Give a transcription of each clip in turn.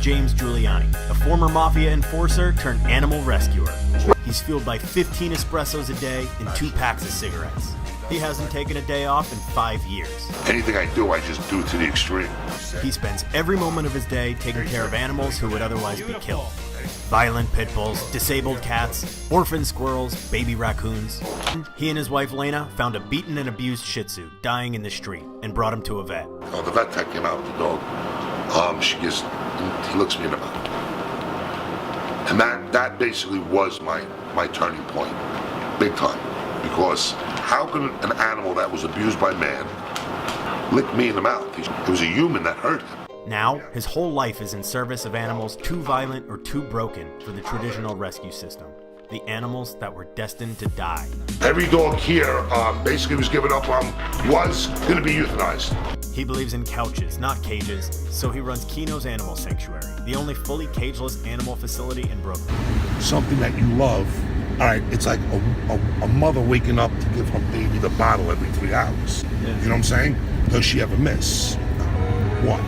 James Giuliani, a former mafia enforcer turned animal rescuer. He's fueled by 15 espressos a day and 2 packs of cigarettes. He hasn't taken a day off in 5 years. Anything I do, I just do to the extreme. He spends every moment of his day taking care of animals who would otherwise be killed. Violent pit bulls, disabled cats, orphan squirrels, baby raccoons. He and his wife Lena found a beaten and abused Shih Tzu dying in the street and brought him to a vet. Oh, the vet tech came out with the dog. He looks me in the mouth. And that basically was my turning point, big time. Because how can an animal that was abused by man lick me in the mouth? It was a human that hurt him. Now, his whole life is in service of animals too violent or too broken for the traditional rescue system. The animals that were destined to die. Every dog here basically was given up on, was going to be euthanized. He believes in couches, not cages, so he runs Keno's Animal Sanctuary, the only fully cageless animal facility in Brooklyn. Something that you love, all right, it's like a mother waking up to give her baby the bottle every 3 hours. You know what I'm saying? Does she ever miss? No. What?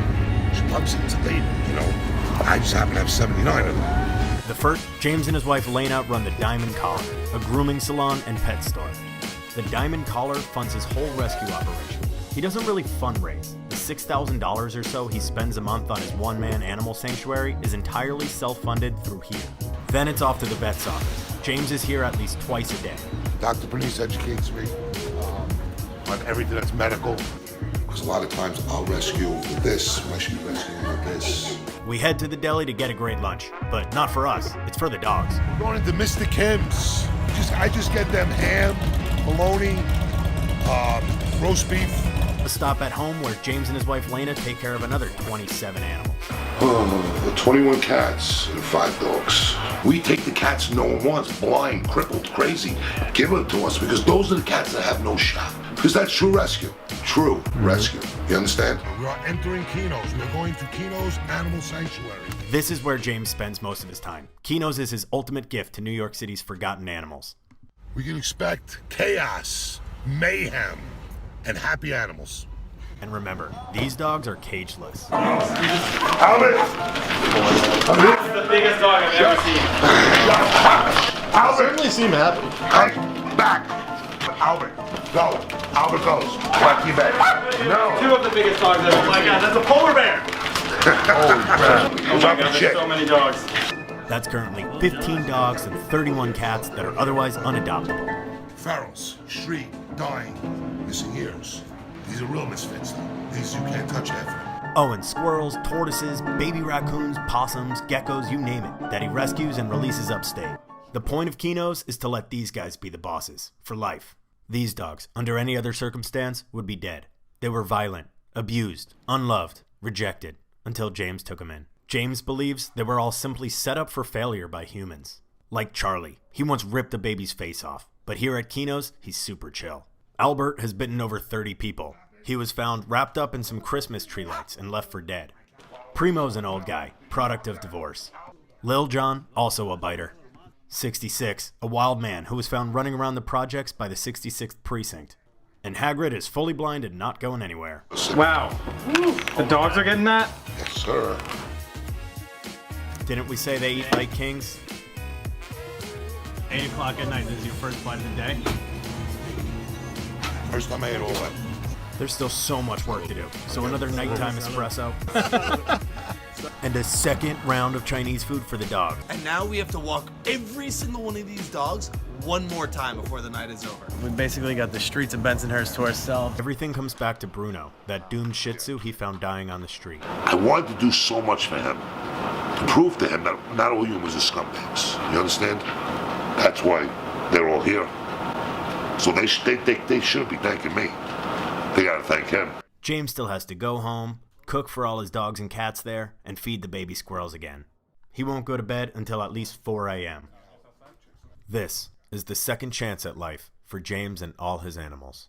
She loves it. It's a baby, you know? I just happen to have 79 of them. The first, James and his wife Lena run the Diamond Collar, a grooming salon and pet store. The Diamond Collar funds his whole rescue operation. He doesn't really fundraise. The $6,000 or so he spends a month on his one-man animal sanctuary is entirely self-funded through here. Then it's off to the vet's office. James is here at least twice a day. Dr. Bernice educates me on everything that's medical. Because a lot of times I'll rescue with this, I should be rescuing with this. We head to the deli to get a great lunch, but not for us. It's for the dogs. We're going into Mr. Kim's. I just get them ham, bologna, roast beef. A stop at home where James and his wife Lena take care of another 27 animals. 21 cats and 5 dogs. We take the cats no one wants, blind, crippled, crazy. Give them to us because those are the cats that have no shot. Because that's true rescue. True rescue. You understand? We are entering Keno's. We're going to Keno's Animal Sanctuary. This is where James spends most of his time. Keno's is his ultimate gift to New York City's forgotten animals. We can expect chaos, mayhem, and happy animals. And remember, these dogs are cageless. Albert! This is the biggest dog I've ever seen. Albert! Certainly seem happy. Hey, back! Albert, go. Albert goes. Left your bed. No. 2 of the biggest dogs I've ever seen. Oh my god, that's a polar bear! Holy crap. Oh my god, there's so many dogs. That's currently 15 dogs and 31 cats that are otherwise unadoptable. Ferals, street, dying, missing ears. These are real misfits, though. These you can't touch ever. Oh, and squirrels, tortoises, baby raccoons, possums, geckos, you name it, that he rescues and releases upstate. The point of Keno's is to let these guys be the bosses, for life. These dogs, under any other circumstance, would be dead. They were violent, abused, unloved, rejected, until James took them in. James believes they were all simply set up for failure by humans. Like Charlie, he once ripped a baby's face off, but here at Keno's, he's super chill. Albert has bitten over 30 people. He was found wrapped up in some Christmas tree lights and left for dead. Primo's an old guy, product of divorce. Lil John, also a biter. 66, a wild man who was found running around the projects by the 66th precinct. And Hagrid is fully blind and not going anywhere. Wow. The dogs are getting that? Yes, sir. Didn't we say they eat like kings? 8 o'clock at night, this is your first bite of the day? First time I ate all that. There's still so much work to do. So another nighttime espresso. And a second round of Chinese food for the dog. And now we have to walk every single one of these dogs one more time before the night is over. We basically got the streets of Bensonhurst to ourselves. Everything comes back to Bruno, that doomed Shih Tzu he found dying on the street. I wanted to do so much for him. To prove to him that not all humans are scumbags. You understand? That's why they're all here. So they shouldn't be thanking me. They gotta thank him. James still has to go home, cook for all his dogs and cats there, and feed the baby squirrels again. He won't go to bed until at least 4 a.m. This is the second chance at life for James and all his animals.